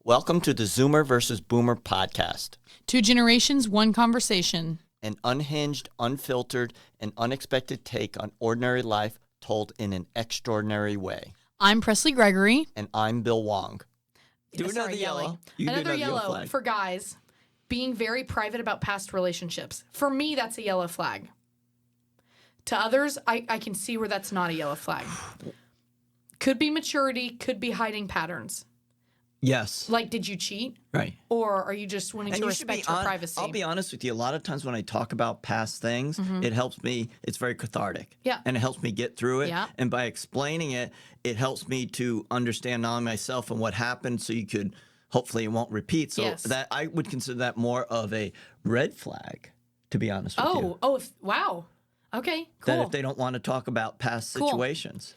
Welcome to the Zoomer versus Boomer podcast. 2 generations, 1 conversation. An unhinged, unfiltered, and unexpected take on ordinary life told in an extraordinary way. I'm Presley Gregory. And I'm Bill Wong. Do another yellow. Another yellow for guys. Being very private about past relationships. For me, that's a yellow flag. To others, I can see where that's not a yellow flag. Could be maturity, could be hiding patterns. Yes. Like, did you cheat? Right. Or are you just wanting to respect her privacy? I'll be honest with you. A lot of times when I talk about past things, it helps me. It's very cathartic. Yeah. And it helps me get through it. Yeah. And by explaining it, it helps me to understand not only myself and what happened so you could, hopefully it won't repeat. So Yes. that I would consider that more of a red flag, to be honest with you. Wow. Okay, cool. That if they don't want to talk about past situations.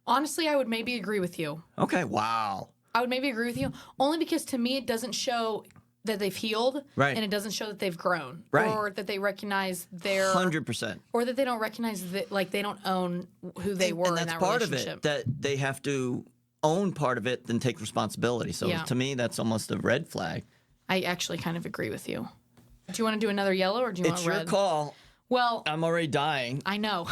Honestly, I would maybe agree with you. Okay, wow. I would maybe agree with you, only because to me it doesn't show that they've healed, Right. and it doesn't show that they've grown, Right. or that they recognize their 100%. or that they don't recognize that, like, they don't own who they were and in that's that part relationship. of it, that they have to own part of it, then take responsibility. So Yeah. to me, that's almost a red flag. I actually kind of agree with you. Do you want to do another yellow or do you It's want your red? call. Well, I'm already dying, I know.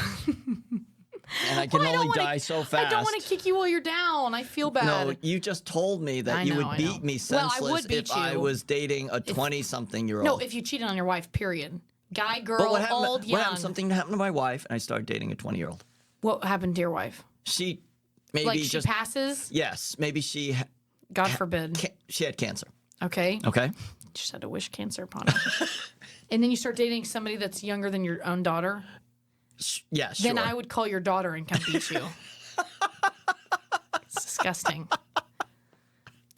and I can Well, I don't only wanna- die so fast. I don't want to kick you while you're down. I feel bad. No, you just told me that I you know, would I beat know. me Well, I senseless would beat if I you was dating a 20-something-year-old. No, if you cheated on your wife, period. Guy, girl, but what happened, old, young. what happened? Something happened to my wife, and I started dating a 20-year-old. What happened to your wife? She maybe Like, she just passes? yes, maybe she God forbid. she had cancer. Okay. Okay. Just had to wish cancer upon her. And then you start dating somebody that's younger than your own daughter. Yeah, sure. Then I would call your daughter and come beat you. It's disgusting.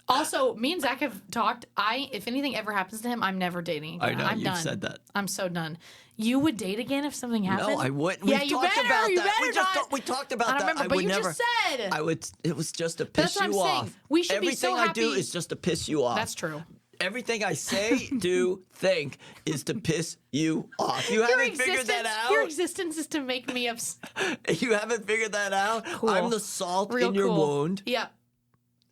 Also, me and Zach have talked. If anything ever happens to him, I'm never dating again. I know, I'm you've done. said that. I'm so done. You would date again if something happened? No, I wouldn't. Yeah, we you talked better. about You that. better not. We talked about I don't that. remember, I but would you never. just said. I would. It was just to piss That's what you I'm saying. off. We should be Everything so I do happy- is just to piss you off. That's true. Everything I say, do, think is to piss you off. You haven't figured that out. Your existence is to make me upset. You haven't figured that out. Cool. I'm the salt Real in your cool. wound. Yeah.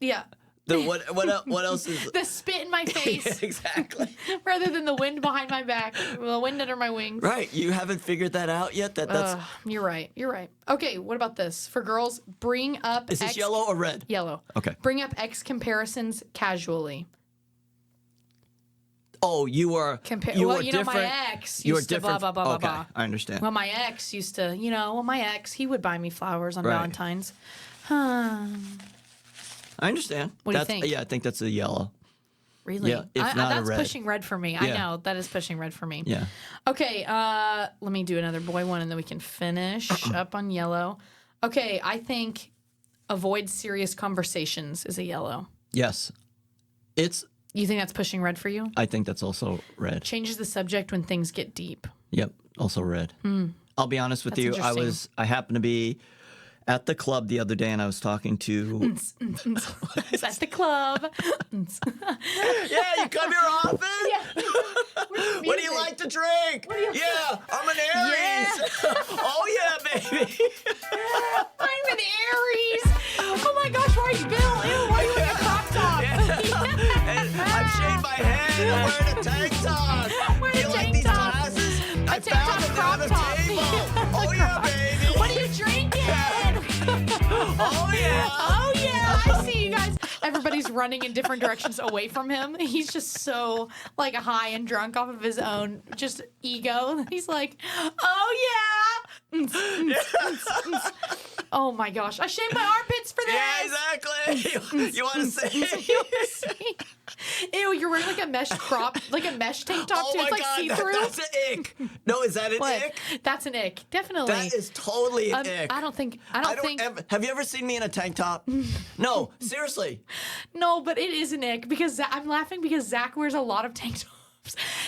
Yeah. What else is? The spit in my face. Exactly. Rather than the wind behind my back, the wind under my wings. Right. You haven't figured that out yet. That's. You're right. You're right. Okay, what about this? For girls, bring up Is this yellow or red? Yellow. Okay. Bring up ex comparisons casually. Oh, you are. Well, are you know, different. my ex You are used to different. blah, blah, blah, Okay, blah, blah. I understand. Well, my ex used to, my ex, he would buy me flowers on Right. Valentine's. I understand. What do you think? Yeah, I think that's a yellow. Really? Yeah, if not a that's red. pushing red for me. I Yeah. know. That is pushing red for me. Yeah. Okay, let me do another boy one and then we can finish up on yellow. Okay, I think avoid serious conversations is a yellow. Yes. You think that's pushing red for you? I think that's also red. Changes the subject when things get deep. Yep, also red. I'll be honest with That's you. interesting. I happened to be at the club the other day, and I was talking to. It's at the club. Yeah, you come here often. Yeah. What do you like to drink? Yeah, I'm an Aries. Oh yeah, baby. I'm an Aries. Oh my gosh, why are you, Bill? Ew, why are you wearing a crop top? And I've shaved my head. I'm wearing a tank top. I'm wearing Do you a like tank these top. glasses? I A tank top, found them crop on the top. table. Oh yeah, baby. What are you drinking? Oh yeah. Oh yeah, I see you guys. Everybody's running in different directions away from him. He's just so like high and drunk off of his own just ego. He's like, oh yeah. Oh my gosh, I shaved my armpits for this. Yeah, exactly. You want to say? Ew, you're wearing like a mesh tank top Oh too. my It's like God, see-through. that's an ick. No, is that an What? ick? That's an ick, definitely. That is totally an ick. I don't think. Have you ever seen me in a tank top? No, seriously. No, but it is an ick because I'm laughing because Zach wears a lot of tank tops.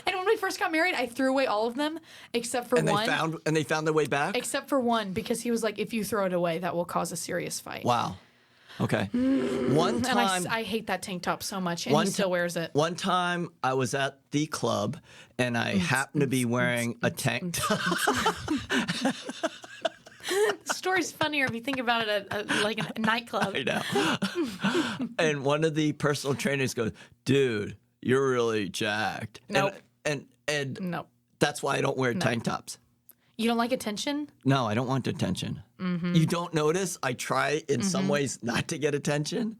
And when we first got married, I threw away all of them except for one. They found their way back. Except for one because he was like, if you throw it away, that will cause a serious fight. Wow. Okay. One And time, I hate that tank top so much, and he still wears it. One time, I was at the club, and I happened to be wearing a tank top. The story's funnier if you think about it at like a nightclub. I know. And one of the personal trainers goes, "Dude, you're really jacked." Nope. And No. that's why I don't wear tank tops. You don't like attention? No, I don't want attention. Mm-hmm. You don't notice I try in some ways not to get attention?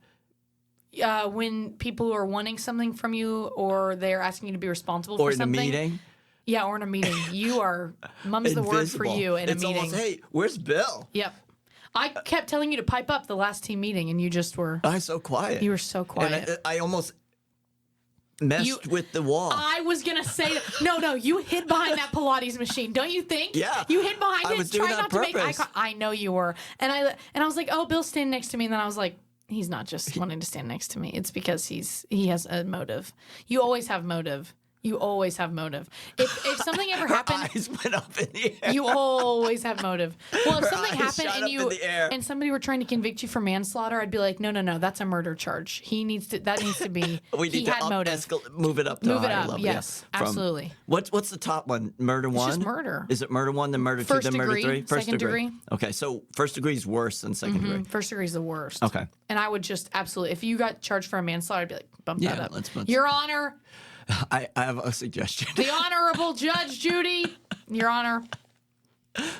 When people are wanting something from you or they're asking you to be responsible for Or in something. a meeting? Yeah, or in a meeting. You are, mum's the word for Invisible. you in It's a meeting. almost, hey, where's Bill? Yep. I kept telling you to pipe up the last team meeting and you just were, I'm so quiet. you were so quiet. And I almost messed with the wall. I was going to say, no, you hid behind that Pilates machine. Don't you think? Yeah. You hid behind I it. was doing Try that not to make eye purpose. contact. I know you were. And I was like, oh, Bill's standing next to me. And then I was like, he's not just wanting to stand next to me. It's because he has a motive. You always have motive. You always have motive. If something ever happened, eyes went up in the air. you always have motive. Well, if Her something eyes happened shot and up you in the air. and somebody were trying to convict you for manslaughter, I'd be like, no, that's a murder charge. That needs to be. We he need to had motive. move it up to Move a it higher up, level. yes, From- absolutely. What's the top one? Murder one? just murder. Is it murder one, then murder First two, then murder degree, three? second degree. Okay, so first degree is worse than 2nd degree. First degree is the worst. Okay. And I would just absolutely, if you got charged for a manslaughter, I'd be like, bump that Yeah, up. let's bump- Your Honor, I have a suggestion. the Honorable Judge Judy, Your Honor,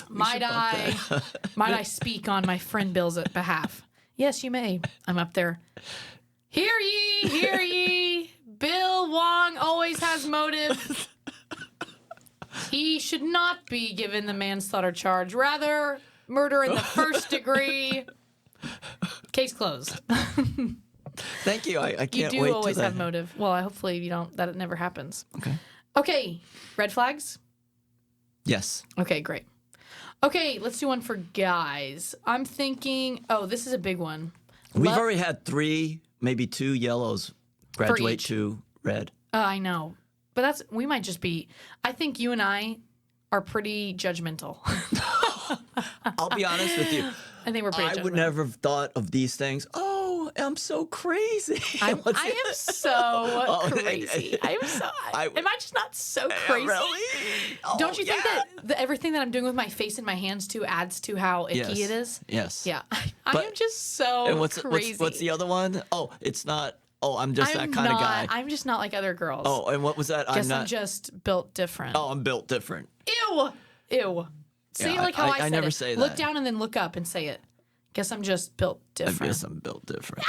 might I speak on my friend Bill's behalf? Yes, you may. I'm up there. Hear ye. Bill Wong always has motive. He should not be given the manslaughter charge. Rather, murder in the first degree. Case closed. Thank you. I You can't do wait always to have motive. Well, hopefully you don't. That it never happens. Okay. Okay, red flags. Yes. Okay, great. Okay, let's do one for guys. I'm thinking. Oh, this is a big one. We've already had 3, maybe 2 yellows graduate each. to red. I know, but we might just be. I think you and I are pretty judgmental. I'll be honest with you. I think we're pretty. I would judgmental. never have thought of these things. Oh, I'm so crazy. I am so crazy. Am I just not so crazy? Really? Oh, Don't you think yeah. that everything that I'm doing with my face and my hands too adds to how icky Yes. it is? Yes. Yeah, I But- am just so And crazy. what's the other one? Oh, it's not. Oh, I'm just that kind of guy. I'm just not like other girls. Oh, and what was that? Guess I'm I'm not. just built different. Oh, I'm built different. Ew. Say it Yeah, like how I said never it. say Look that. down and then look up and say it. Guess I'm just built I different. guess I'm built different.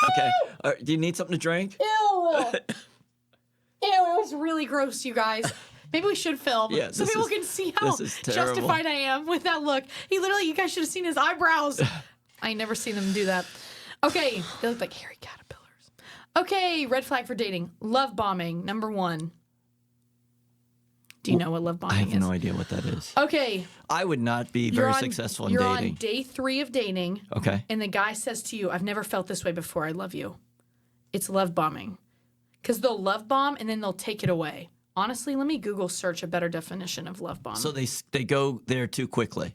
Okay. Do you need something to drink? Ew. It was really gross, you guys. Maybe we should film Yeah, so this people is- can see how this is terrible. justified I am with that look. You guys should have seen his eyebrows. I never seen them do that. Okay, they look like hairy caterpillars. Okay, red flag for dating. Love bombing, number 1. Do you know what love I bombing have is? no idea what that is. Okay, I would not be very successful in you're dating. on day 3 of dating. Okay. And the guy says to you, I've never felt this way before. I love you. It's love bombing. Because they'll love bomb and then they'll take it away. Honestly, let me Google search a better definition of love bomb. So they go there too quickly.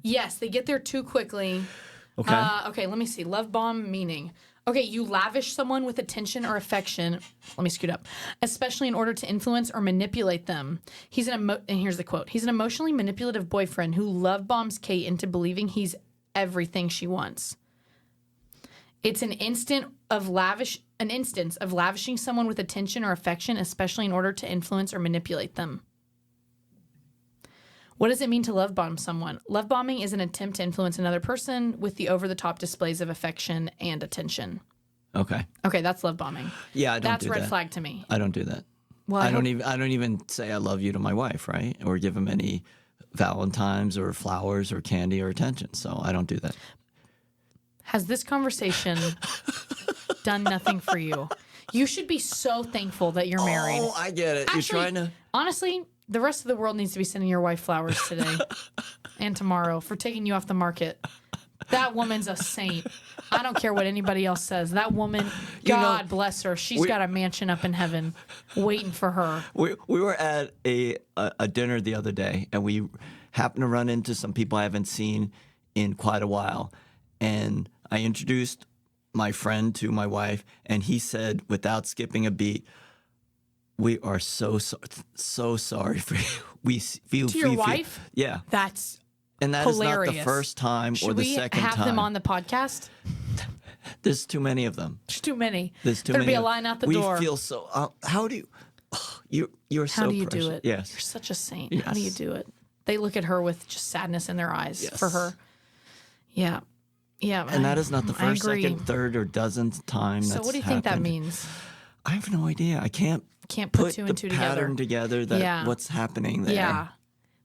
Yes, they get there too quickly. Okay. Okay, let me see. Love bomb meaning. Okay, you lavish someone with attention or affection. Let me scoot up. Especially in order to influence or manipulate them. And here's the quote. He's an emotionally manipulative boyfriend who love bombs Kate into believing he's everything she wants. It's an instance of lavishing someone with attention or affection, especially in order to influence or manipulate them. What does it mean to love bomb someone? Love bombing is an attempt to influence another person with the over-the-top displays of affection and attention. Okay. Okay, that's love bombing. Yeah, I don't That's do red that. flag to me. I don't do that. Well, I don't even say I love you to my wife, right? Or give him any Valentines or flowers or candy or attention. So I don't do that. Has this conversation done nothing for you? You should be so thankful that you're married. Oh, I get it. Actually, You're trying to. Honestly, the rest of the world needs to be sending your wife flowers today and tomorrow for taking you off the market. That woman's a saint. I don't care what anybody else says. That woman, God bless her. She's got a mansion up in heaven waiting for her. We were at a dinner the other day, and we happened to run into some people I haven't seen in quite a while. And I introduced my friend to my wife, and he said, without skipping a beat, "We are so sorry for you. We feel To your wife? Yeah. That's And that is not the Hilarious. first time or Should the we second have time. them on the podcast? There's too many of them. There's too many. There's too There'd many. be a line out the we door. feel so. How do you? You're so How do you precious. do it? Yes. You're such a saint. How do you Yes. do it? They look at her with just sadness in their eyes for Yes. her. Yeah. Yeah. And that is not the I first, agree. second, third, or dozenth time. So that's what do you think that happened. means? I have no idea. I can't Can't put put two the and two pattern together that Yeah. what's happening there. Yeah.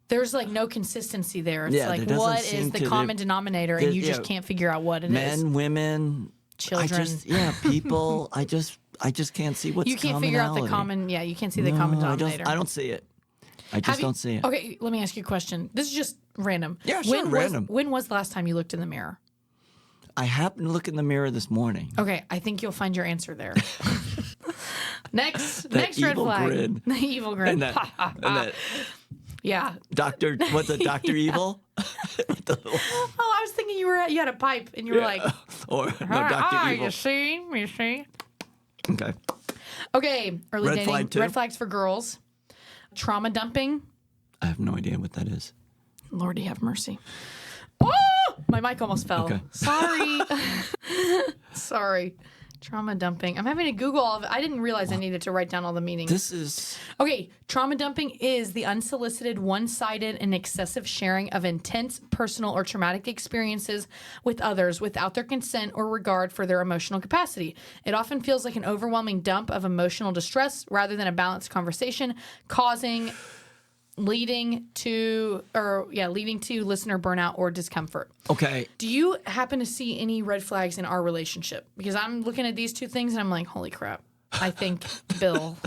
There's like no consistency there. It's Yeah, like, there doesn't what seem is the to common be- denominator? And there- you just yeah. can't figure out what it is. Men, women, Children. people. I just can't see what's You can't figure out the common, you can't see the common denominator. I don't see it. I just don't see it. Okay, let me ask you a question. This is just random. Yeah, sure, random. When was the last time you looked in the mirror? I happened to look in the mirror this morning. Okay, I think you'll find your answer there. Next red evil flag. grin. The evil grin. And that Yeah. Doctor, what's it, Doctor Evil? Oh, I was thinking you had a pipe and you were like, or no, Doctor Evil. you see. Okay. Okay, early Red dating. flag two? Red flags for girls. Trauma dumping. I have no idea what that is. Lordy have mercy. Oh, my mic almost fell. Okay. Sorry. Sorry. Trauma dumping. I'm having to Google all of it. I didn't realize I needed to write down all the meanings. This is Okay, trauma dumping is the unsolicited, one-sided, and excessive sharing of intense, personal, or traumatic experiences with others without their consent or regard for their emotional capacity. It often feels like an overwhelming dump of emotional distress rather than a balanced conversation, leading to listener burnout or discomfort. okay. Do you happen to see any red flags in our relationship? Because I'm looking at these two things and I'm like, holy crap. I think Bill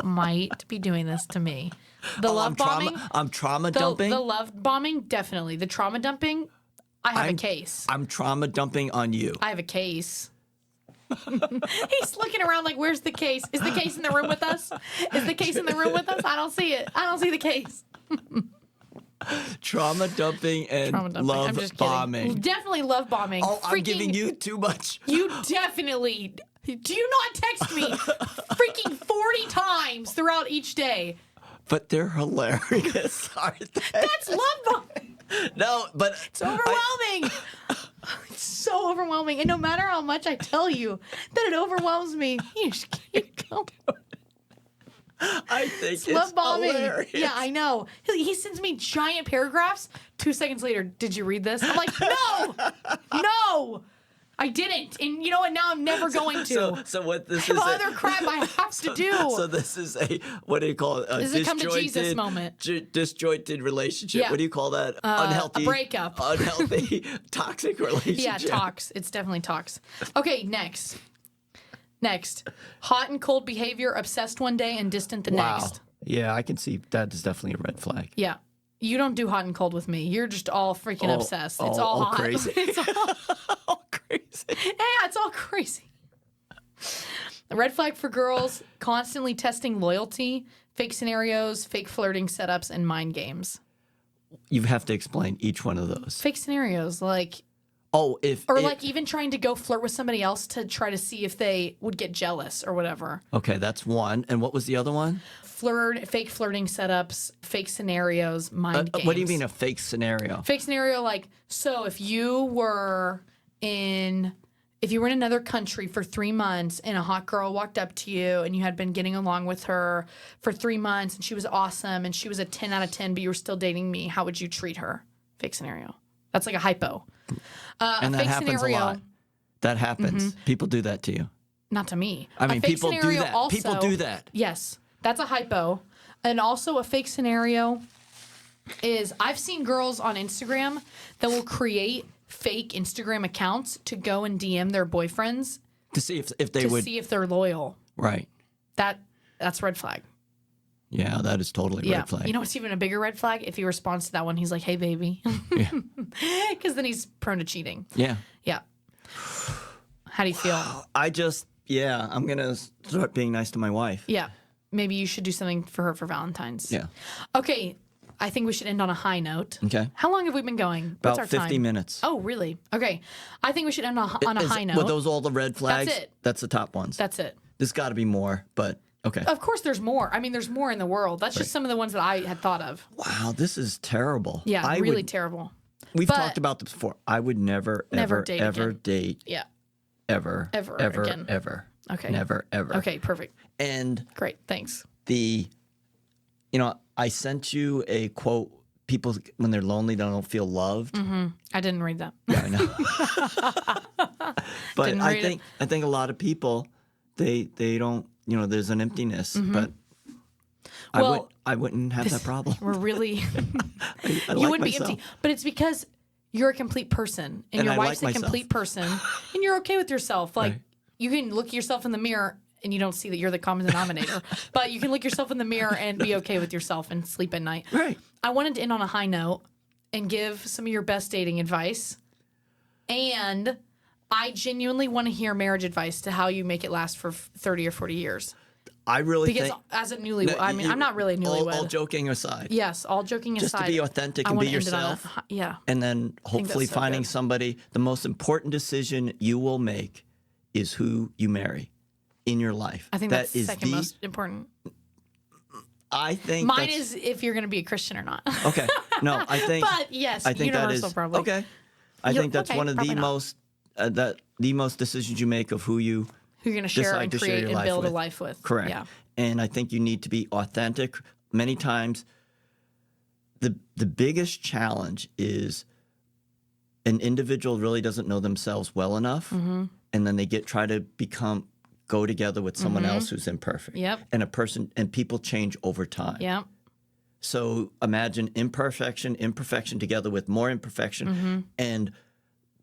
might be doing this to me. The love bombing. I'm trauma dumping. The love bombing, definitely. The trauma dumping, I have a case. I'm trauma dumping on you. I have a case. He's looking around like, where's the case? Is the case in the room with us? Is the case in the room with us? I don't see it. I don't see the case. Trauma dumping and Trauma dumping. love I'm just kidding. bombing. Definitely love bombing. Oh, I'm giving you too much. You definitely. Do you not text me freaking 40 times throughout each day? But they're hilarious, aren't they? That's love bombing. No, but It's overwhelming. It's so overwhelming. And no matter how much I tell you that it overwhelms me, you just keep going. I think it's Love bombing. hilarious. Yeah, I know. He sends me giant paragraphs. 2 seconds later, did you read this? I'm like, no, I didn't. And you know what? Now I'm never going to. So what this I have is? other crap I have to do. So this is a what do you call it? A This is a come to Jesus disjointed moment. Disjointed relationship. Yeah. What do you call that? Unhealthy. a breakup. Unhealthy, toxic relationship. Yeah, talks. It's definitely talks. Okay, next. Hot and cold behavior, obsessed one day and distant the Wow. next. Yeah, I can see that is definitely a red flag. Yeah. You don't do hot and cold with me. You're just all freaking obsessed. It's all hot. crazy. It's all, Oh, crazy. yeah, it's all crazy. A red flag for girls, constantly testing loyalty, fake scenarios, fake flirting setups, and mind games. You have to explain each one of those. Fake scenarios, like, Oh, like even trying to go flirt with somebody else to try to see if they would get jealous or whatever. Okay, that's one. And what was the other one? Fake flirting setups, fake scenarios, mind games. What do you mean a fake scenario? Fake scenario, like, so if you were in another country for 3 months and a hot girl walked up to you and you had been getting along with her for 3 months and she was awesome and she was a 10 out of 10, but you were still dating me, how would you treat her? Fake scenario. That's like a hypo. And a that fake happens scenario, a lot. That happens. People do that to you. Not to me. I mean, A fake people do scenario that. Also, People do that. Yes, that's a hypo. And also a fake scenario is I've seen girls on Instagram that will create fake Instagram accounts to go and DM their boyfriends To see if they to would. see if they're loyal. Right. That's red flag. Yeah, that is totally Yeah. red flag. You know what's even a bigger red flag? If he responds to that one, he's like, "Hey, baby," Yeah. because then he's prone to cheating. Yeah. Yeah. How do you feel? I'm going to start being nice to my wife. Yeah. Maybe you should do something for her for Valentine's. Yeah. Okay. I think we should end on a high note. Okay. How long have we been going? What's About our 50 time? minutes. Oh, really? Okay. I think we should end on a high note. Were those all the red flags? it. That's the top ones. That's it. There's got to be more, but Okay. Of course, there's more. I mean, there's more in the world. That's just some of the ones that I had thought of. Wow, this is terrible. Yeah, really terrible. We've But- talked about this before. I would never, Never ever, date ever again. date. Yeah. Ever. Ever Ever. again. Ever. Okay. Never, ever. Okay, perfect. And Great. Thanks. I sent you a quote. People, when they're lonely, they don't feel loved. I didn't read that. Yeah, I know. But Didn't I read think a lot of people, they don't. There's an emptiness. But Well, I wouldn't have that problem. We're really. I You like wouldn't be myself. empty. But it's because you're a complete person and And your I wife's like a myself. complete person and you're okay with yourself. Like Right. you can look yourself in the mirror and you don't see that you're the common denominator, but you can look yourself in the mirror and be okay with yourself and sleep at night. Right. I wanted to end on a high note and give some of your best dating advice. And I genuinely want to hear marriage advice to how you make it last for 30 or 40 years. I really Because think. as a newlywed, I mean, I'm not really a newlywed. All joking aside, Yes, all joking just aside. to be authentic I and be wanna end it on a yourself. yeah. And then hopefully that's so finding good. somebody. The most important decision you will make is who you marry in your life. I think That that's the is second most important. I think Mine that's- is if you're going to be a Christian or not. okay. No, I think. But yes, I think that universal is probably. okay. I You're- think that's okay, one of the probably not. most the most decisions you make of who you Who you're going to share decide and to share create your and life build with. a life with. Correct. Yeah. And I think you need to be authentic. Many times, the biggest challenge is an individual really doesn't know themselves well enough, and then they try to go together with someone else who's imperfect. Yep. And people change over time. Yeah. So imagine imperfection together with more imperfection, and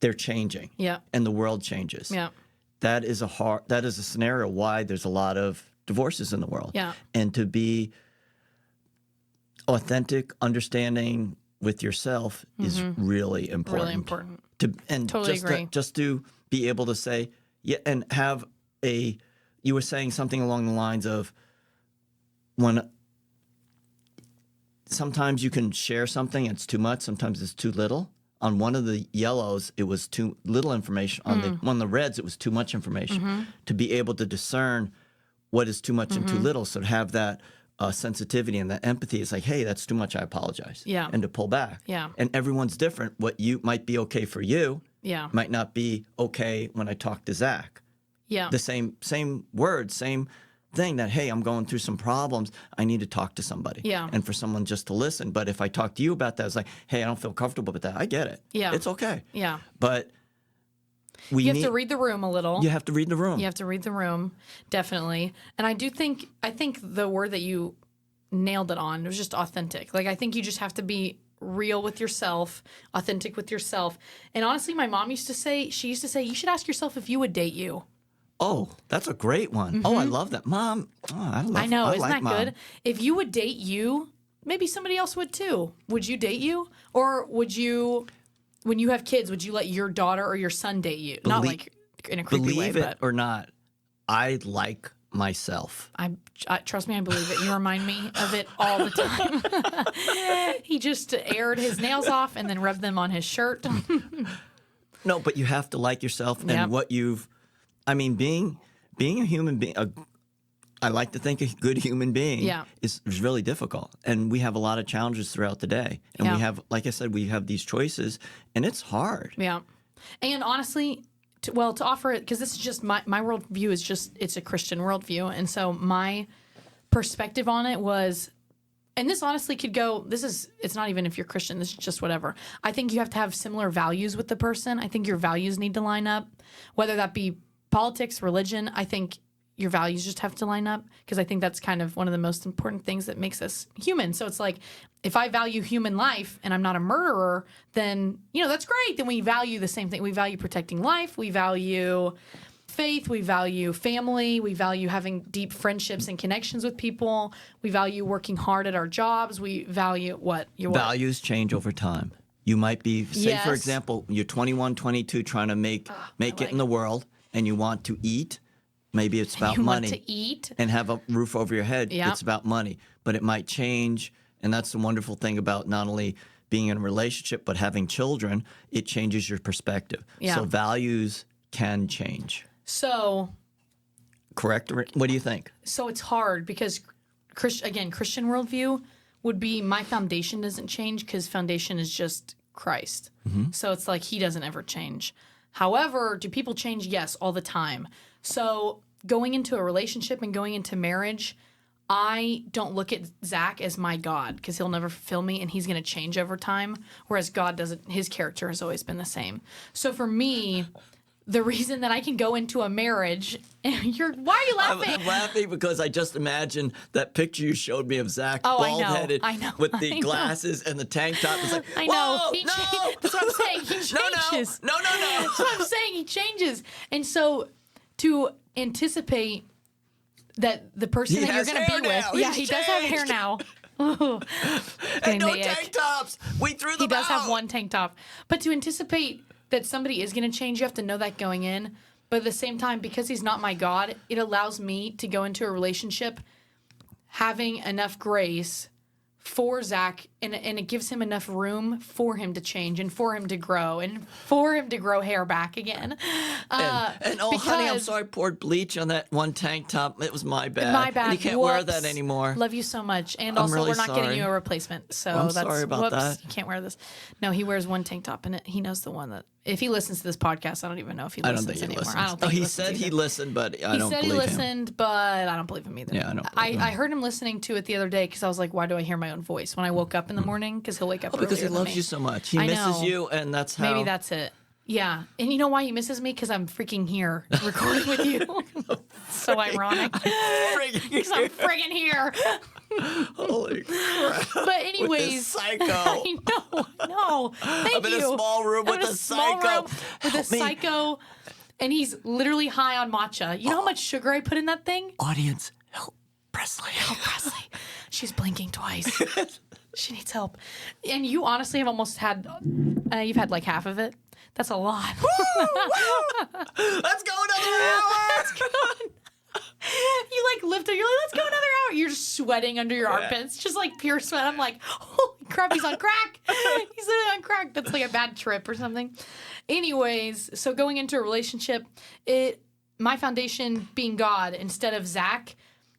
they're changing. Yeah. And the world changes. Yeah. That is a scenario why there's a lot of divorces in the world. Yeah. And to be authentic, understanding with yourself is really important. Really important. Totally agree. Just to be able to say, yeah, and have you were saying something along the lines of when sometimes you can share something, it's too much, sometimes it's too little. On one of the yellows, it was too little information. On one of the reds, it was too much information. To be able to discern what is too much and too little, so to have that sensitivity and that empathy is like, hey, that's too much, I apologize. Yeah. And to pull back. Yeah. And everyone's different. What you might be okay for you Yeah. might not be okay when I talk to Zach. Yeah. The same words, same thing that, hey, I'm going through some problems. I need to talk to somebody. Yeah. And for someone just to listen. But if I talk to you about that, it's like, hey, I don't feel comfortable with that. I get it. Yeah. It's okay. Yeah. But You have to read the room a little. You have to read the room. You have to read the room, definitely. And I think the word that you nailed it on was just authentic. Like I think you just have to be real with yourself, authentic with yourself. And honestly, my mom used to say, you should ask yourself if you would date you. Oh, that's a great one. Oh, I love that. Mom, I know, isn't like that Mom. good? If you would date you, maybe somebody else would too. Would you date you? Or would you, when you have kids, would you let your daughter or your son date you? Not like in a creepy way, Believe it but or not, I like myself. I trust me, I believe it. You remind me of it all the time. He just aired his nails off and then rubbed them on his shirt. No, but you have to like yourself and Yep. what you've. I mean, being a human being. I like to think a good human being Yeah. is really difficult, and we have a lot of challenges throughout the day. And Yeah. we have, like I said, we have these choices, and it's hard. Yeah. And honestly, to offer it, because this is just my worldview is just, it's a Christian worldview. And so my perspective on it was, and this honestly could go, it's not even if you're Christian, this is just whatever. I think you have to have similar values with the person. I think your values need to line up, whether that be politics, religion. I think your values just have to line up because I think that's kind of one of the most important things that makes us human. So it's like, if I value human life and I'm not a murderer, then, that's great. Then we value the same thing. We value protecting life. We value faith. We value family. We value having deep friendships and connections with people. We value working hard at our jobs. We value what? Values change over time. You might be, say, Yes. for example, you're 21, 22, trying to make it in the world, and you want to eat. Maybe it's about You money. want to eat. And have a roof over your head. Yeah. It's about money. But it might change. And that's the wonderful thing about not only being in a relationship, but having children. It changes your perspective. Yeah. So values can change. So correct? Or what do you think? So it's hard because, Christian worldview would be my foundation doesn't change because foundation is just Christ. So it's like he doesn't ever change. However, do people change? Yes, all the time. So going into a relationship and going into marriage, I don't look at Zach as my God because he'll never fulfill me and he's going to change over time. Whereas God doesn't, his character has always been the same. So for me, the reason that I can go into a marriage, why are you laughing? I'm laughing because I just imagined that picture you showed me of Zach, I know, bald-headed, I know, with the I know. glasses and the tank top. It's like, I know. whoa, That's what I'm saying. He changes. No. That's what I'm saying. He changes. And so to anticipate that the person He that you're has going to be hair with, now. He's he does have hair changed. now. And Getting no the ick. tank tops. We threw them He does out. have one tank top. But to anticipate that somebody is going to change, you have to know that going in. But at the same time, because he's not my God, it allows me to go into a relationship having enough grace for Zach, and it gives him enough room for him to change and for him to grow and for him to grow hair back again. And oh, honey, I'm because- sorry, I poured bleach on that one tank top. It was my bad. My bad. And you can't wear Whoops. that anymore. Love you so much. And I'm also, really we're not getting sorry. you a replacement. So I'm that's sorry about whoops. that. You can't wear this. No, he wears one tank top, and he knows the one that. If he listens to this podcast, I don't even know if he I listens don't think he anymore. listens. I don't think he listens said he either. listened, but I He don't said he believe him. listened, but I don't believe him either. Yeah, I don't believe him. I heard him listening to it the other day because I was like, why do I hear my own voice when I woke up in the morning? Because he'll wake up Because he earlier than loves me. you so much. He I misses know. you, and that's how. Maybe that's it. Yeah. And you know why he misses me? Because I'm freaking here recording with you. So ironic. Because I'm friggin' here. Holy crap. But anyways. With this psycho. I know. No. Thank I'm in you. a small room I'm with in a small psycho. room with a Help me. psycho. And he's literally high on matcha. You know how much sugar I put in that thing? Audience, help Presley. Presley. She's blinking twice. She needs help. And you honestly have almost had, you've had like half of it. That's a lot. Let's go another hour. You like lift it. You're like, let's go another hour. You're just sweating under your armpits, just like pure sweat. I'm like, holy crap, he's on crack. He's literally on crack. That's like a bad trip or something. Anyways, so going into a relationship, my foundation being God instead of Zach.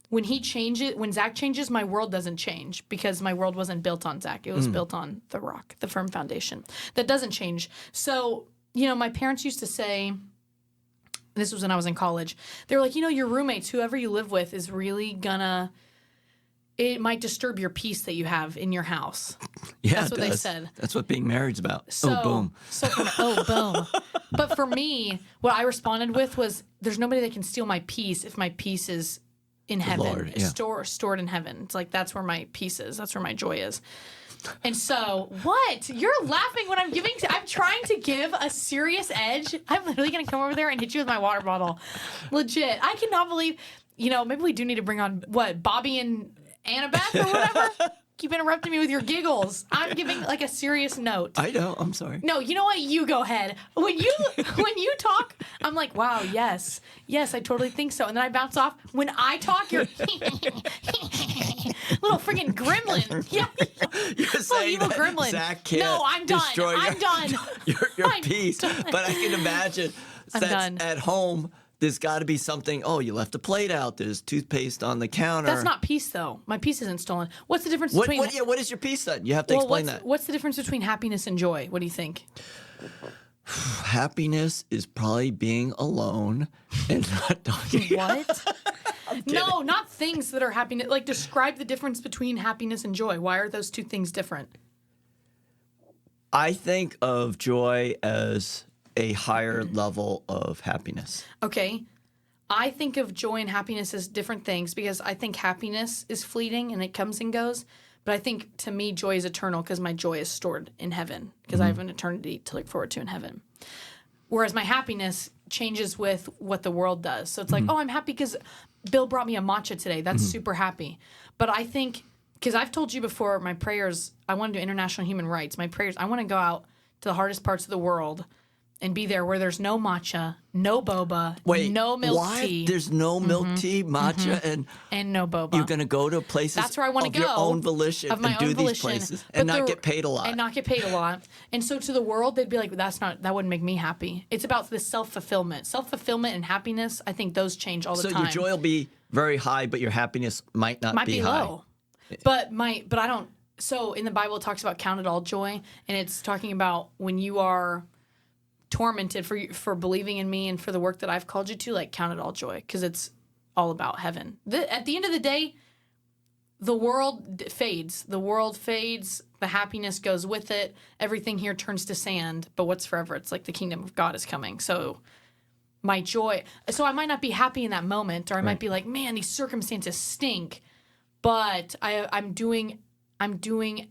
When Zach changes, my world doesn't change because my world wasn't built on Zach. It was built on the rock, the firm foundation. That doesn't change. So, my parents used to say, this was when I was in college, they were like, your roommates, whoever you live with is really it might disturb your peace that you have in your house. Yeah, That's what they does. said. That's what being married's about. So, boom. Boom. But for me, what I responded with was, there's nobody that can steal my peace if my peace is in heaven, Lord, yeah. stored in heaven. It's like, that's where my peace is. That's where my joy is. And so, what? You're laughing when I'm trying to give a serious edge. I'm literally going to come over there and hit you with my water bottle. Legit. I cannot believe, maybe we do need to bring on, Bobby and Annabeth or whatever? Keep interrupting me with your giggles. I'm giving like a serious note. I know. I'm sorry. No, you know what? You go ahead. When you talk, I'm like, wow, yes, I totally think so. And then I bounce off. When I talk, you're little freaking gremlin. Yeah, You're saying evil that gremlin. Zach can't No, I'm done. destroy I'm done. your I'm peace. done. But I can imagine I'm that's done. at home. There's got to be something. Oh, you left a plate out. There's toothpaste on the counter. That's not peace, though. My peace isn't stolen. What's the difference What, between? what is your peace then? You have to explain that. What's the difference between happiness and joy? What do you think? Happiness is probably being alone and not talking. What? No, not things that are happiness. Like, describe the difference between happiness and joy. Why are those two things different? I think of joy as a higher level of happiness. Okay. I think of joy and happiness as different things because I think happiness is fleeting and it comes and goes. But I think, to me, joy is eternal because my joy is stored in heaven because I have an eternity to look forward to in heaven. Whereas my happiness changes with what the world does. So it's like, oh, I'm happy because Bill brought me a matcha today. That's super happy. But I think, because I've told you before, my prayers, I want to do international human rights. My prayers, I want to go out to the hardest parts of the world and be there where there's no matcha, no boba, no milk tea. There's no milk tea, matcha, and no boba. You're going to go to places That's where I want to go. Your own volition of my and do own these volition, places and not get paid a lot. And not get paid a lot. And so to the world, they'd be like, that wouldn't make me happy. It's about the self-fulfillment. Self-fulfillment and happiness, I think those change all the time. So your joy will be very high, but your happiness might not be high. Low. But I don't. So in the Bible, it talks about count it all joy. And it's talking about when you are tormented for believing in me and for the work that I've called you to, like, count it all joy, because it's all about heaven. At the end of the day, the world fades. The world fades. The happiness goes with it. Everything here turns to sand. But what's forever? It's like the kingdom of God is coming. So my joy. So I might not be happy in that moment, or I might be like, man, these circumstances stink. But I'm doing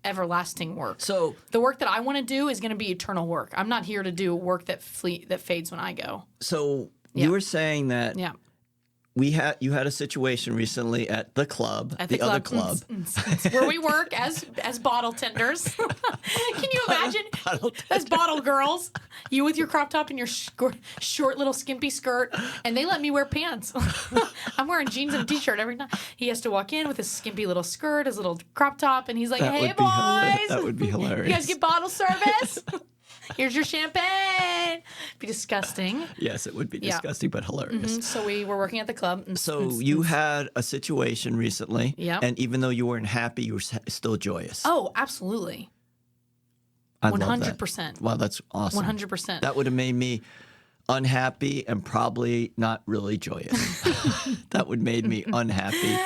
everlasting work. So the work that I want to do is going to be eternal work. I'm not here to do work that fades when I go. So you were saying that you had a situation recently at the club, other club, where we work as bottle tenders. Can you imagine as bottle girls? You with your crop top and your short little skimpy skirt, and they let me wear pants. I'm wearing jeans and a t-shirt every night. He has to walk in with his skimpy little skirt, his little crop top, and he's like, "Hey boys, that would be hilarious. You guys get bottle service? Here's your champagne." It'd be disgusting. Yes, it would be disgusting, but hilarious. So we were working at the club. So you had a situation recently, and even though you weren't happy, you were still joyous. Oh, absolutely. I love 100%. that. Wow, that's awesome. 100%. That would have made me unhappy and probably not really joyous. That would made me unhappy.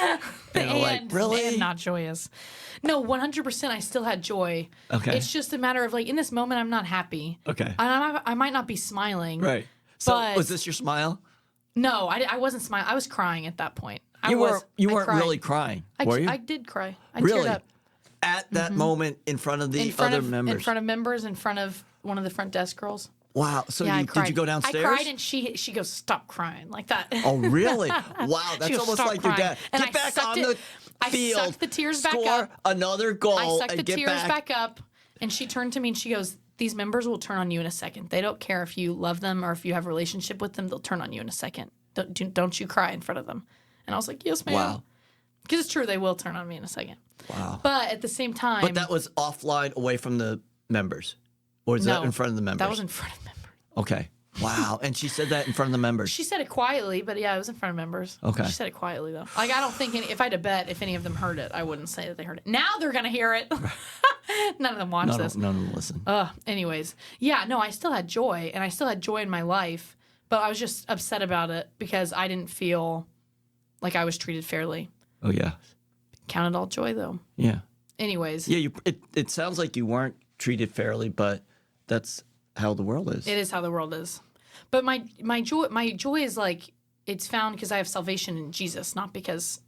And like, really? And not joyous. No, 100% I still had joy. Okay. It's just a matter of, like, in this moment, I'm not happy. Okay. I might not be smiling. Right. So was this your smile? No, I wasn't smiling. I was crying at that point. You weren't really crying, were you? I did cry. I really? teared up. At that moment in front of the other members? In front of members, in front of one of the front desk girls. Wow. So did you go downstairs? I cried, and she goes, "Stop crying," like that. Oh, really? Wow. That's goes, almost like crying. your dad. And Get back on the field. I sucked the tears back score up. Another goal. I sucked the tears back up. And she turned to me and she goes, "These members will turn on you in a second. They don't care if you love them or if you have a relationship with them. They'll turn on you in a second. Don't you cry in front of them." And I was like, "Yes, ma'am." Wow. Because it's true, they will turn on me in a second. Wow. But at the same time... But that was offline, away from the members? Or is that in front of the members? That was in front of members. Okay. Wow. And she said that in front of the members? She said it quietly, but yeah, it was in front of members. Okay. She said it quietly, though. Like, I don't think... if I had to bet if any of them heard it, I wouldn't say that they heard it. Now they're going to hear it. None of them watch this. None of them listen. Anyways. Yeah, no, I still had joy, and I still had joy in my life, but I was just upset about it because I didn't feel like I was treated fairly. Oh, yeah. Count it all joy, though. Yeah. Anyways. Yeah, it sounds like you weren't treated fairly, but that's how the world is. It is how the world is. But my joy is like, it's found because I have salvation in Jesus, not because...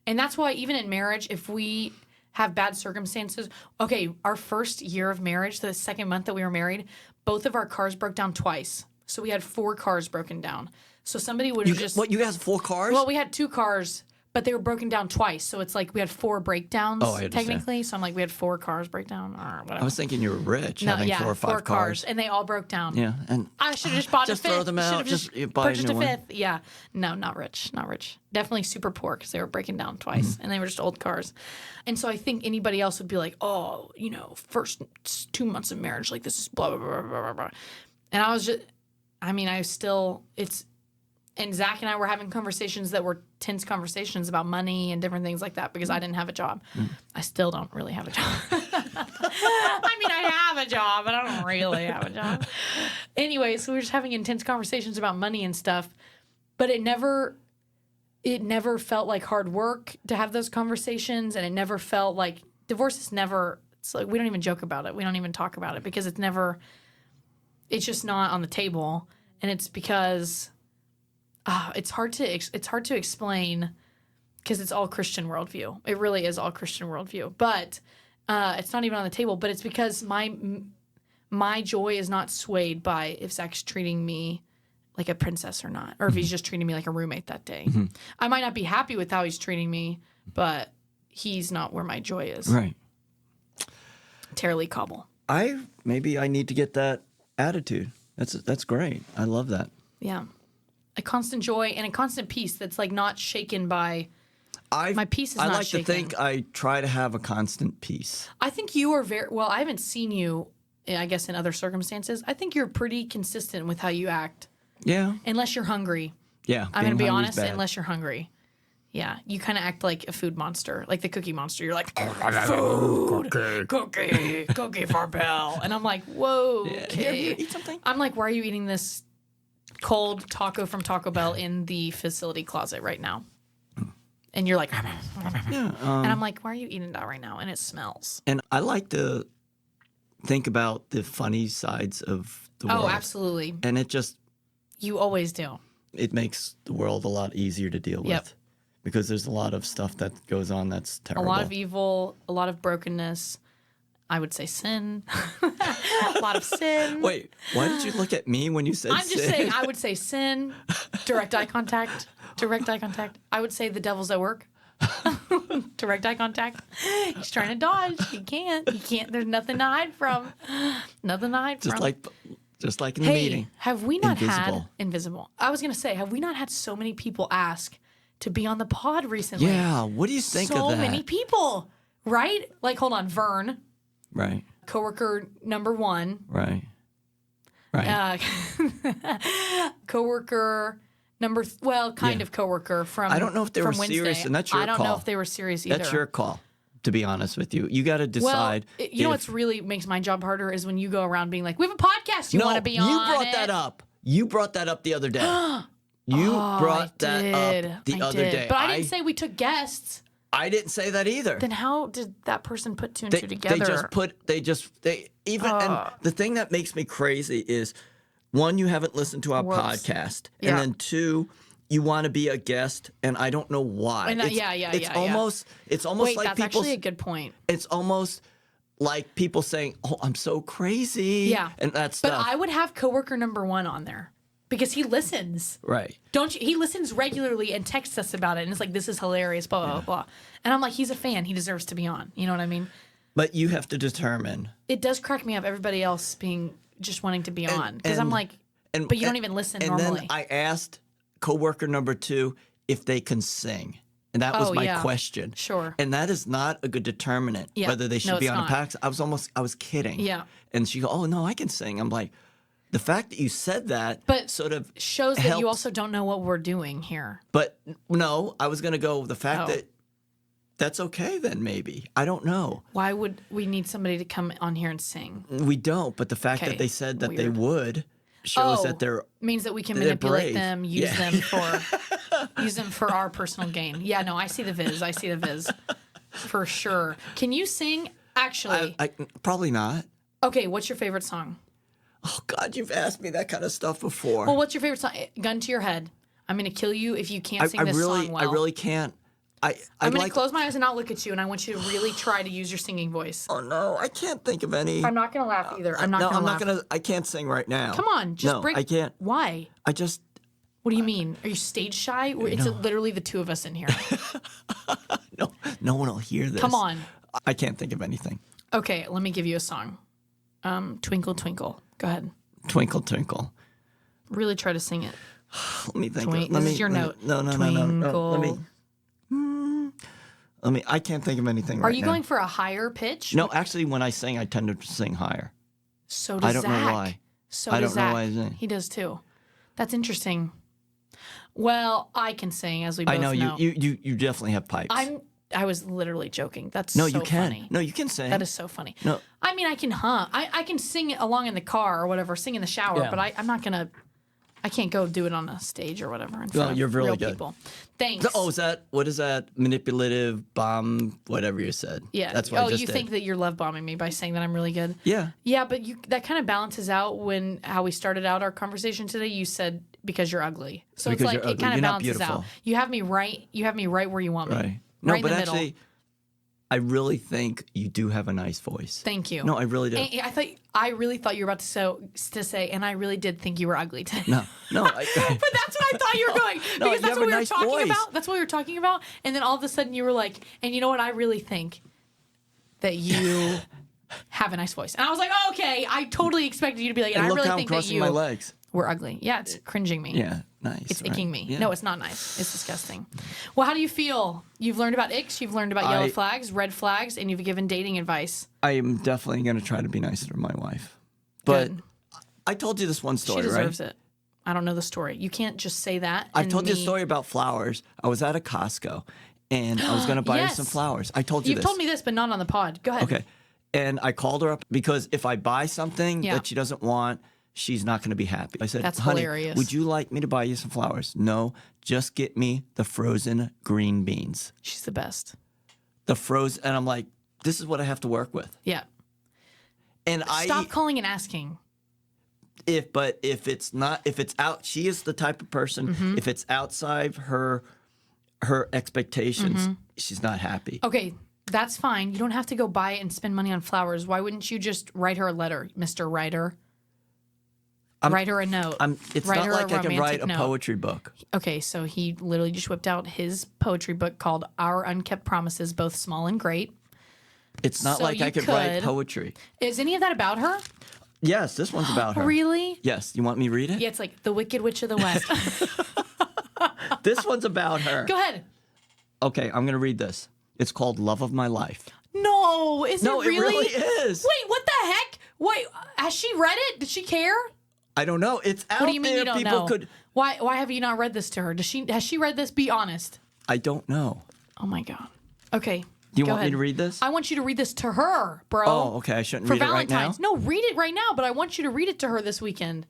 And that's why even in marriage, if we have bad circumstances... Okay, our first year of marriage, the second month that we were married, both of our cars broke down twice. So we had 4 cars broken down. So somebody would just... What, you guys have 4 cars? Well, we had 2 cars, but they were broken down twice. So it's like we had 4 breakdowns, technically. So I'm like, we had 4 cars break down or whatever. I was thinking you were rich, having 4 or 5 cars. And they all broke down. Yeah. And I should have just bought a fifth. Throw them out. Just buy purchased a new fifth. One. Yeah. No, not rich. Not rich. Definitely super poor because they were breaking down twice. And they were just old cars. And so I think anybody else would be like, oh, first 2 months of marriage, like this is blah, blah, blah, blah, blah, blah. And I was just... And Zach and I were having conversations that were tense conversations about money and different things like that because I didn't have a job. I still don't really have a job. I have a job, but I don't really have a job. Anyway, so we were just having intense conversations about money and stuff, but it never felt like hard work to have those conversations, and it never felt like divorce is never. It's like we don't even joke about it. We don't even talk about it because it's just not on the table, and it's because. It's hard to explain because it's all Christian worldview. It really is all Christian worldview. But it's not even on the table. But it's because my joy is not swayed by if Zach's treating me like a princess or not, or if he's just treating me like a roommate that day. Mm-hmm. I might not be happy with how he's treating me, but he's not where my joy is. Right. Tara Lee Cobble. Maybe I need to get that attitude. That's great. I love that. Yeah. A constant joy and a constant peace that's like not shaken by. My peace is not like shaken. to think I try to have a constant peace. I think you are very well. I haven't seen you, I guess, in other circumstances. I think you're pretty consistent with how you act. Yeah. Unless you're hungry. Yeah. I'm going to be honest. Bad. Unless you're hungry. Yeah. You kind of act like a food monster, like the Cookie Monster. You're like, food, cookie for Bill. And I'm like, whoa, okay. Here, eat something. I'm like, why are you eating this cold taco from Taco Bell in the facility closet right now? And you're like, and I'm like, why are you eating that right now? And it smells. And I like to think about the funny sides of the world. Oh, absolutely. And it just... You always do. It makes the world a lot easier to deal with. Because there's a lot of stuff that goes on that's terrible. A lot of evil, a lot of brokenness. I would say sin. A lot of sin. Wait, why did you look at me when you said sin? I'm just saying, I would say sin, direct eye contact. Direct eye contact. I would say the devil's at work. Direct eye contact. He's trying to dodge. He can't. There's nothing to hide from. Nothing to hide from. Just like in the meeting. Have we not Invisible. had invisible? I was gonna say, have we not had so many people ask to be on the pod recently? Yeah. What do you think of that? So many people, right? Like, hold on, Vern. Right. Coworker number 1. Right. Right. Coworker number, kind of coworker from. I don't know if they were Wednesday. serious, and that's your call. I don't know if they were serious either. That's your call, to be honest with you. You got to decide. Well, you know what's really makes my job harder is when you go around being like, "We have a podcast. You want to be on?" You brought that up. You brought that up the other day. You brought that up the other day. But I didn't say we took guests. I didn't say that either. Then how did that person put two and two together? And the thing that makes me crazy is, one, you haven't listened to our podcast, and then 2, you want to be a guest, and I don't know why. And it's almost Wait, like that's people. Actually a good point. It's almost like people saying, "Oh, I'm so crazy." Yeah, and that stuff. But I would have coworker number 1 on there because he listens. Right. Don't you? He listens regularly and texts us about it, and it's like, "This is hilarious." Blah blah blah. And I'm like, he's a fan. He deserves to be on. You know what I mean? But you have to determine. It does crack me up. Everybody else being just wanting to be on because I'm like, but you don't even listen normally. And then I asked coworker number 2 if they can sing. And that was my question. Sure. And that is not a good determinant whether they should be on a pack. I was kidding. Yeah. And she go, "Oh no, I can sing." I'm like, the fact that you said that sort of shows that you also don't know what we're doing here. But no, I was gonna go with the fact that that's okay then maybe. I don't know. Why would we need somebody to come on here and sing? We don't, but the fact that they said that they would shows that they're means that we can manipulate them, use them for our personal gain. Yeah, no, I see the viz. For sure. Can you sing? Actually, I probably not. Okay, what's your favorite song? Oh God, you've asked me that kind of stuff before. Well, what's your favorite song? Gun to your head. I'm going to kill you if you can't sing this song well. I really can't. I'm going to close my eyes and not look at you, and I want you to really try to use your singing voice. Oh no, I can't think of any. I'm not going to laugh either. I'm not going to. I can't sing right now. Come on, just bring. I can't. Why? I just. What do you mean? Are you stage shy? It's literally the 2 of us in here. No one will hear this. Come on. I can't think of anything. Okay, let me give you a song. Twinkle Twinkle. Go ahead. Twinkle Twinkle. Really try to sing it. Let me think. This is your note. No. Let me. I can't think of anything right now. Are you going for a higher pitch? No, actually, when I sing, I tend to sing higher. So does Zach. I don't know why. So does Zach. I don't know why I sing. He does too. That's interesting. Well, I can sing, as we both know. I know. You definitely have pipes. I was literally joking. That's no, so you can. Funny. No, you can sing. That is so funny. No, I mean I can hum. I can sing along in the car or whatever, sing in the shower. But I'm not gonna. I can't go do it on a stage or whatever in front you're of really real good. people. Thanks. Oh, what is that? Manipulative bomb, whatever you said. Yeah. That's what I just you did. think that you're love bombing me by saying that I'm really good? Yeah. Yeah, but that kind of balances out how we started out our conversation today. You said because you're ugly, so because it's like it kind of balances out. You have me right. You have me right where you want me. Right. No, right but in the actually, middle. I really think you do have a nice voice. Thank you. No, I really do. And I really thought you were about to say, and I really did think you were ugly today. No. But that's what I thought you were going because that's what we were talking voice. about. That's what we were talking about, and then all of a sudden you were like, and you know what? I really think that you have a nice voice. And I was like, oh, okay, I totally expected you to be like, and I look really how I'm think that crossing you my legs. were ugly. Yeah, it's cringing me. Yeah, nice. It's right? icking me. Yeah. No, it's not nice. It's disgusting. Well, how do you feel? You've learned about icks, you've learned about yellow flags, red flags, and you've given dating advice. I am definitely going to try to be nicer to my wife. But Good. I told you this one She story, deserves right? it. I don't know the story. You can't just say that. I've and told you a me- story about flowers. I was at a Costco, and I was going to buy her Yes. some flowers. I told you You've this. told me this, but not on the pod. Go ahead. Okay. And I called her up because if I buy something Yeah. that she doesn't want, she's not going to be happy. I said, That's honey, hilarious. would you like me to buy you some flowers? No, just get me the frozen green beans. She's the best. The frozen, and I'm like, this is what I have to work with. Yeah. And Stop calling and asking. if it's out, she is the type of person, Mm-hmm. if it's outside her expectations, she's not happy. Okay, that's fine. You don't have to go buy it and spend money on flowers. Why wouldn't you just write her a letter, Mr. Writer? Write her a note. It's Write not her like I can write romantic a note. poetry book. Okay, so he literally just whipped out his poetry book called Our Unkept Promises, both small and great. It's not So like I you could write could. poetry. Is any of that about her? Yes, this one's about her. Really? Yes, you want me to read it? Yeah, it's like The Wicked Witch of the West. This one's about her. Go ahead. Okay, I'm going to read this. It's called Love of My Life. No, is No, it really? it really is. Wait, what the heck? Wait, has she read it? Did she care? I don't know. It's out What do you mean there. you don't People know? could. Why have you not read this to her? Has she read this? Be honest. I don't know. Oh my god. Okay. Do you go want me ahead. to read this? I want you to read this to her, bro. Oh, okay. I shouldn't For read it right now. Valentine's. No, read it right now, but I want you to read it to her this weekend.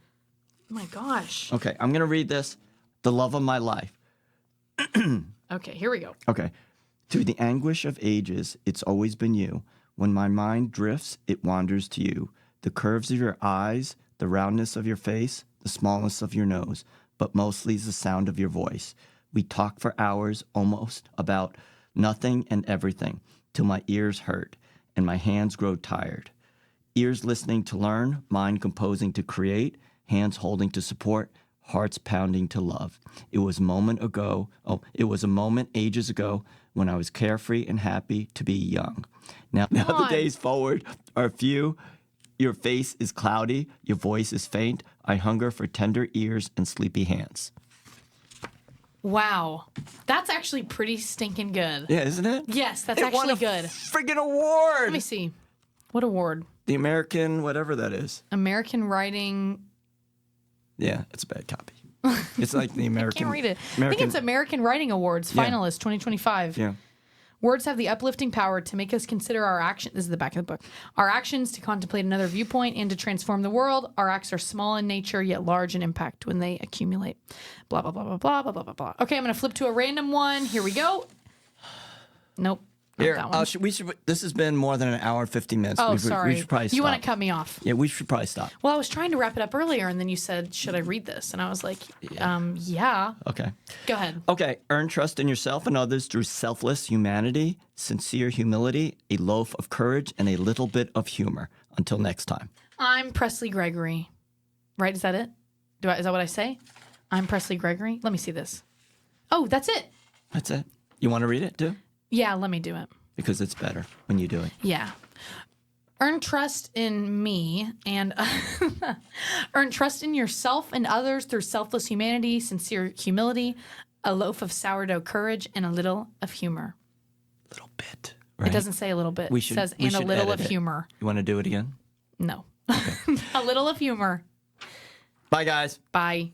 Oh my gosh. Okay, I'm going to read this. The love of my life. Okay, here we go. Okay. To the anguish of ages, it's always been you. When my mind drifts, it wanders to you. The curves of your eyes, the roundness of your face, the smallness of your nose, but mostly the sound of your voice. We talk for hours almost about nothing and everything, till my ears hurt and my hands grow tired. Ears listening to learn, mind composing to create, hands holding to support, hearts pounding to love. It was a moment ages ago when I was carefree and happy to be young. Now the on. days forward are few. Your face is cloudy, your voice is faint. I hunger for tender ears and sleepy hands. Wow. That's actually pretty stinking good. Yeah, isn't it? Yes, that's It won actually a good. friggin' award. Let me see. What award? The American, whatever that is. American Writing. Yeah, it's a bad copy. It's like the American. Can't read it. I think it's American Writing Awards Yeah. finalist 2025. Yeah. Words have the uplifting power to make us consider our actions. This is the back of the book. Our actions to contemplate another viewpoint and to transform the world. Our acts are small in nature, yet large in impact when they accumulate. Blah, blah, blah, blah, blah, blah, blah, blah, blah. Okay, I'm going to flip to a random one. Here we go. Nope. Not Here, that one. this has been more than an hour and 50 minutes. Oh, we sorry. should probably stop. You want to cut me off? Yeah, we should probably stop. Well, I was trying to wrap it up earlier, and then you said, should I read this? And I was like, yeah. Okay. Go ahead. Okay. Earn trust in yourself and others through selfless humanity, sincere humility, a loaf of courage, and a little bit of humor. Until next time. I'm Presley Gregory. Right? Is that it? Is that what I say? I'm Presley Gregory. Let me see this. Oh, that's it. That's it. You want to read it too? Yeah, let me do it. Because it's better when you do it. Yeah. Earn trust in me and earn trust in yourself and others through selfless humanity, sincere humility, a loaf of sourdough courage, and a little of humor. Little bit. Right? It doesn't say a little bit. We It should, says we and a should little of edit it. humor. You want to do it again? No. A little of humor. Bye, guys. Bye.